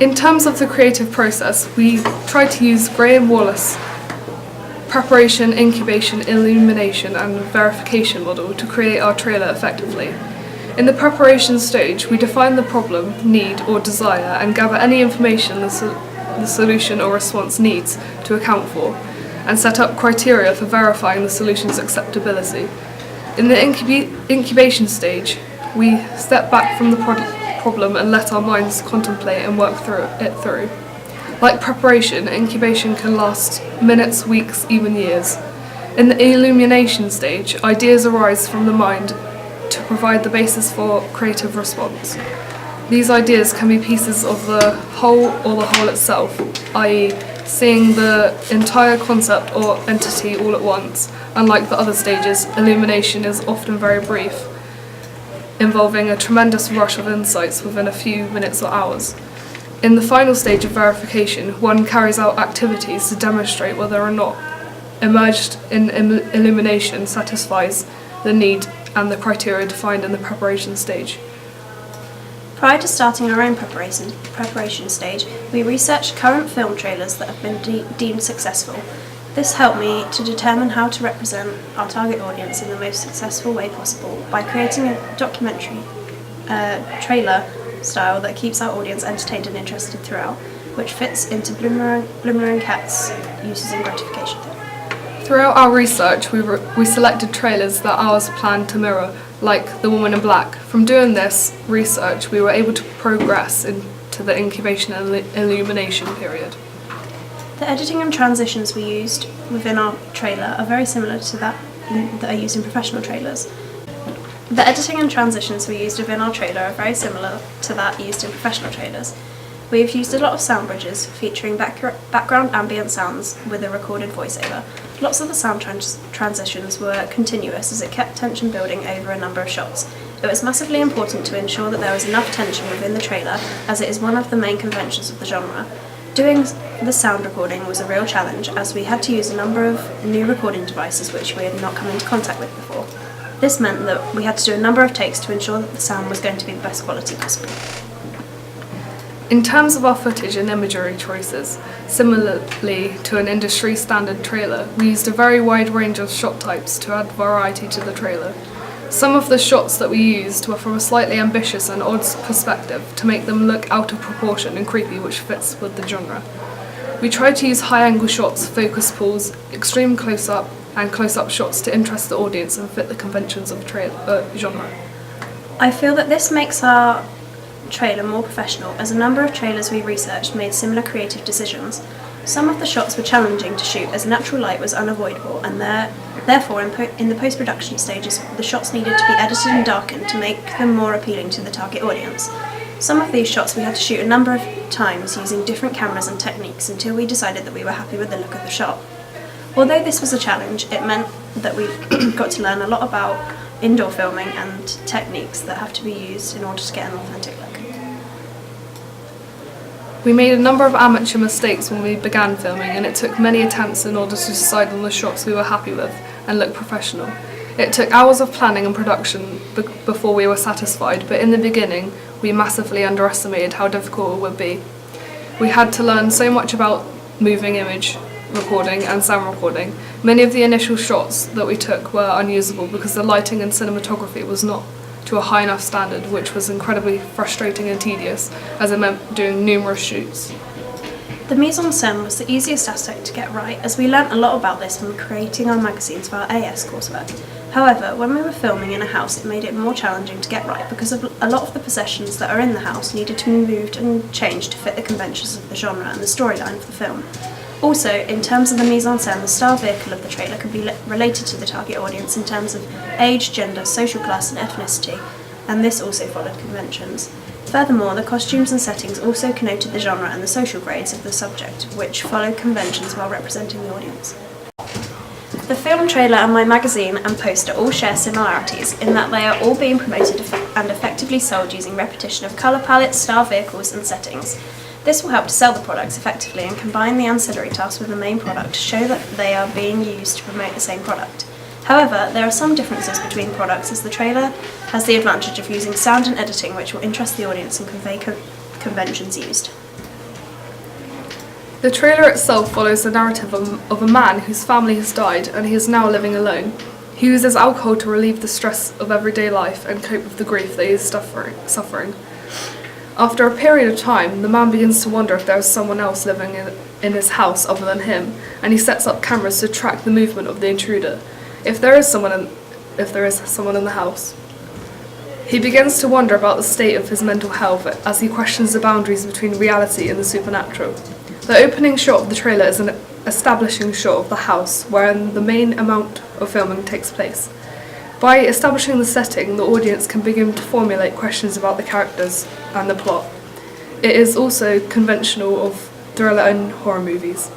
In terms of the creative process, we tried to use Graham Wallace preparation, incubation, illumination and verification model to create our trailer effectively. In the preparation stage, we define the problem, need or desire and gather any information the solution or response needs to account for, and set up criteria for verifying the solution's acceptability. In the incubation stage, we step back from the problem and let our minds contemplate and work through. Like preparation, incubation can last minutes, weeks, even years. In the illumination stage, ideas arise from the mind to provide the basis for creative response. These ideas can be pieces of the whole or the whole itself, i.e. seeing the entire concept or entity all at once. Unlike the other stages, illumination is often very brief, involving a tremendous rush of insights within a few minutes or hours. In the final stage of verification, one carries out activities to demonstrate whether or not emerged in illumination satisfies the need and the criteria defined in the preparation stage. Prior to starting our own preparation stage, we researched current film trailers that have been deemed successful. This helped me to determine how to represent our target audience in the most successful way possible by creating a documentary trailer style that keeps our audience entertained and interested throughout, which fits into Bloomer and Cat's uses in gratification theory. Throughout our research, we selected trailers that ours planned to mirror, like The Woman in Black. From doing this research, we were able to progress into the incubation and illumination period. The editing and transitions we used within our trailer are very similar to that are used in professional trailers. The editing and transitions we used within our trailer are very similar to that used in professional trailers. We have used a lot of sound bridges featuring background ambient sounds with a recorded voiceover. Lots of the sound transitions were continuous as it kept tension building over a number of shots. It was massively important to ensure that there was enough tension within the trailer, as it is one of the main conventions of the genre. Doing the sound recording was a real challenge, as we had to use a number of new recording devices which we had not come into contact with before. This meant that we had to do a number of takes to ensure that the sound was going to be the best quality possible. In terms of our footage and imagery choices, similarly to an industry standard trailer, we used a very wide range of shot types to add variety to the trailer. Some of the shots that we used were from a slightly ambitious and odd perspective to make them look out of proportion and creepy, which fits with the genre. We tried to use high-angle shots, focus pulls, extreme close-up and close-up shots to interest the audience and fit the conventions of genre. I feel that this makes our trailer more professional, as a number of trailers we researched made similar creative decisions. Some of the shots were challenging to shoot as natural light was unavoidable, and therefore in the post-production stages the shots needed to be edited and darkened to make them more appealing to the target audience. Some of these shots we had to shoot a number of times using different cameras and techniques until we decided that we were happy with the look of the shot. Although this was a challenge, it meant that we got to learn a lot about indoor filming and techniques that have to be used in order to get an authentic look. We made a number of amateur mistakes when we began filming, and it took many attempts in order to decide on the shots we were happy with and look professional. It took hours of planning and production before we were satisfied, but in the beginning we massively underestimated how difficult it would be. We had to learn so much about moving image recording and sound recording. Many of the initial shots that we took were unusable because the lighting and cinematography was not to a high enough standard, which was incredibly frustrating and tedious, as it meant doing numerous shoots. The mise-en-scène was the easiest aspect to get right, as we learnt a lot about this when creating our magazines for our AS coursework. However, when we were filming in a house, it made it more challenging to get right because a lot of the possessions that are in the house needed to be moved and changed to fit the conventions of the genre and the storyline of the film. Also, in terms of the mise-en-scène, the style vehicle of the trailer could be related to the target audience in terms of age, gender, social class and ethnicity, and this also followed conventions. Furthermore, the costumes and settings also connoted the genre and the social grades of the subject, which followed conventions while representing the audience. The film trailer and my magazine and poster all share similarities in that they are all being promoted and effectively sold using repetition of colour palettes, style vehicles and settings. This will help to sell the products effectively and combine the ancillary tasks with the main product to show that they are being used to promote the same product. However, there are some differences between products, as the trailer has the advantage of using sound and editing which will interest the audience and convey conventions used. The trailer itself follows the narrative of a man whose family has died and he is now living alone. He uses alcohol to relieve the stress of everyday life and cope with the grief that he is suffering. After a period of time, the man begins to wonder if there is someone else living in his house other than him, and he sets up cameras to track the movement of the intruder, if there is someone in the house. He begins to wonder about the state of his mental health as he questions the boundaries between reality and the supernatural. The opening shot of the trailer is an establishing shot of the house wherein the main amount of filming takes place. By establishing the setting, the audience can begin to formulate questions about the characters and the plot. It is also conventional of thriller and horror movies.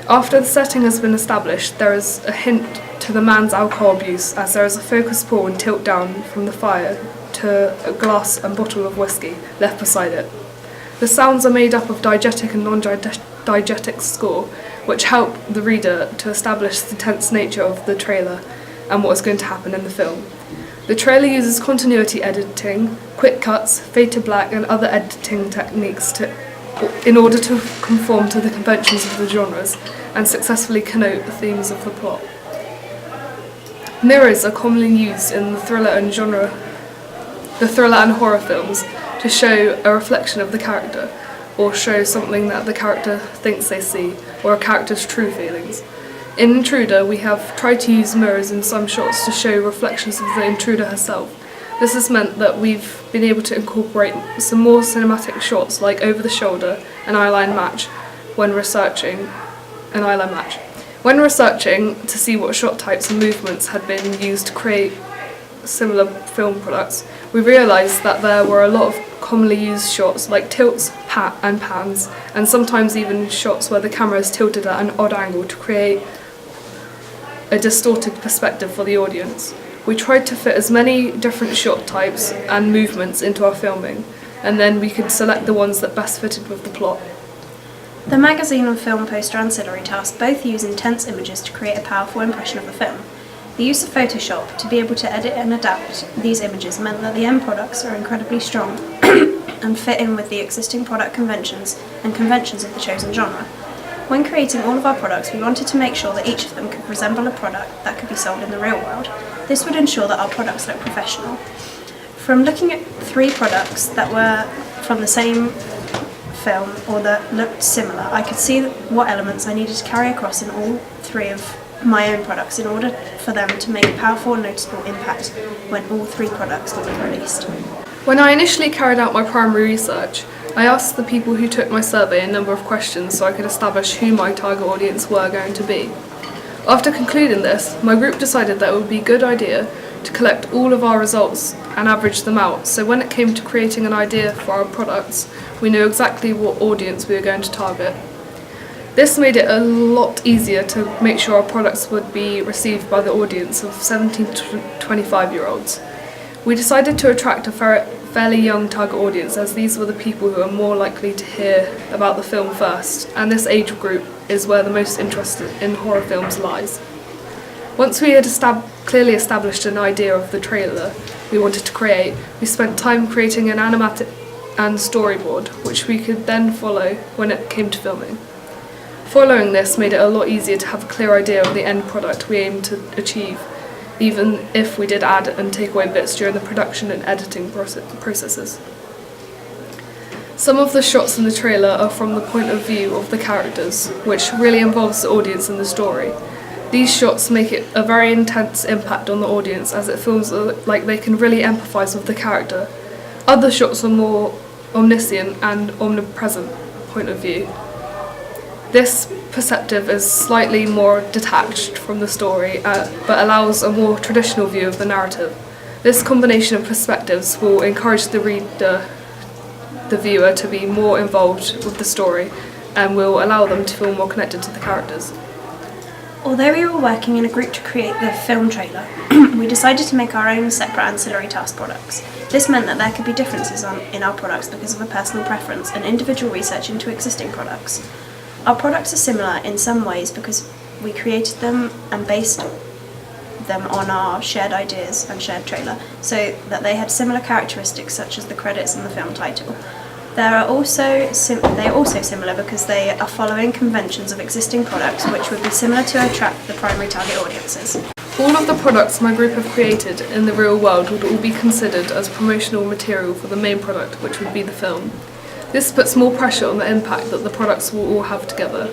After the setting has been established, there is a hint to the man's alcohol abuse as there is a focus pull and tilt down from the fire to a glass and bottle of whiskey left beside it. The sounds are made up of diegetic and non-diegetic score, which help the reader to establish the tense nature of the trailer and what is going to happen in the film. The trailer uses continuity editing, quick cuts, fade to black and other editing techniques in order to conform to the conventions of the genres and successfully connote the themes of the plot. Mirrors are commonly used in the thriller and horror films to show a reflection of the character, or show something that the character thinks they see, or a character's true feelings. In Intruder, we have tried to use mirrors in some shots to show reflections of the intruder herself. This has meant that we've been able to incorporate some more cinematic shots like over the shoulder and eyeline match when researching to see what shot types and movements had been used to create similar film products. We realised that there were a lot of commonly used shots like tilts, and pans, and sometimes even shots where the camera is tilted at an odd angle to create a distorted perspective for the audience. We tried to fit as many different shot types and movements into our filming, and then we could select the ones that best fitted with the plot. The magazine and film poster ancillary tasks both use intense images to create a powerful impression of the film. The use of Photoshop to be able to edit and adapt these images meant that the end products are incredibly strong and fit in with the existing product conventions and conventions of the chosen genre. When creating all of our products, we wanted to make sure that each of them could resemble a product that could be sold in the real world. This would ensure that our products look professional. From looking at 3 products that were from the same film or that looked similar, I could see what elements I needed to carry across in all 3 of my own products in order for them to make a powerful and noticeable impact when all 3 products were released. When I initially carried out my primary research, I asked the people who took my survey a number of questions so I could establish who my target audience were going to be. After concluding this, my group decided that it would be a good idea to collect all of our results and average them out, so when it came to creating an idea for our products, we knew exactly what audience we were going to target. This made it a lot easier to make sure our products would be received by the audience of 17 to 25-year-olds. We decided to attract a fairly young target audience as these were the people who are more likely to hear about the film first, and this age group is where the most interest in horror films lies. Once we had clearly established an idea of the trailer we wanted to create, we spent time creating an animatic and storyboard, which we could then follow when it came to filming. Following this made it a lot easier to have a clear idea of the end product we aimed to achieve, even if we did add and take away bits during the production and editing processes. Some of the shots in the trailer are from the point of view of the characters, which really involves the audience in the story. These shots make it a very intense impact on the audience as it feels like they can really empathise with the character. Other shots are more omniscient and omnipresent point of view. This perspective is slightly more detached from the story, but allows a more traditional view of the narrative. This combination of perspectives will encourage the viewer to be more involved with the story and will allow them to feel more connected to the characters. Although we were working in a group to create the film trailer, we decided to make our own separate ancillary task products. This meant that there could be differences in our products because of a personal preference and individual research into existing products. Our products are similar in some ways because we created them and based them on our shared ideas and shared trailer, so that they had similar characteristics such as the credits and the film title. They are also similar because they are following conventions of existing products which would be similar to attract the primary target audiences. All of the products my group have created in the real world would all be considered as promotional material for the main product, which would be the film. This puts more pressure on the impact that the products will all have together.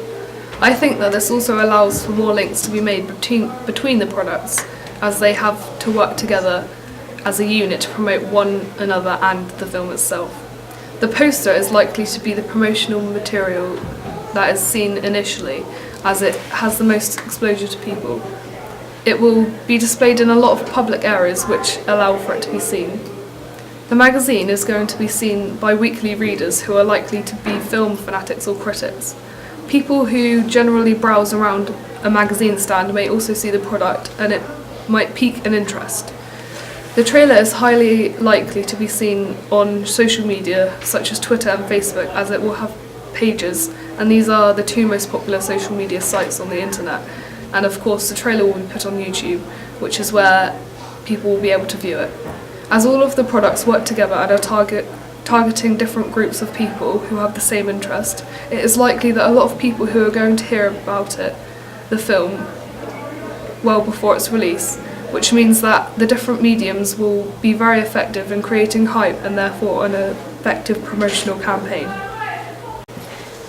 I think that this also allows for more links to be made between the products, as they have to work together as a unit to promote one another and the film itself. The poster is likely to be the promotional material that is seen initially, as it has the most exposure to people. It will be displayed in a lot of public areas which allow for it to be seen. The magazine is going to be seen by weekly readers who are likely to be film fanatics or critics. People who generally browse around a magazine stand may also see the product, and it might pique an interest. The trailer is highly likely to be seen on social media such as Twitter and Facebook, as it will have pages, and these are the two most popular social media sites on the internet. And of course the trailer will be put on YouTube, which is where people will be able to view it. As all of the products work together and are targeting different groups of people who have the same interest, it is likely that a lot of people who are going to hear about the film, well before its release, which means that the different mediums will be very effective in creating hype and therefore an effective promotional campaign.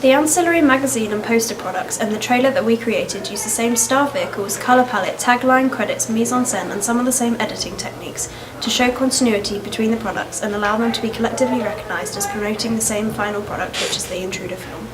The ancillary magazine and poster products and the trailer that we created use the same star vehicles, colour palette, tagline, credits, mise-en-scène and some of the same editing techniques to show continuity between the products and allow them to be collectively recognised as promoting the same final product, which is the Intruder film.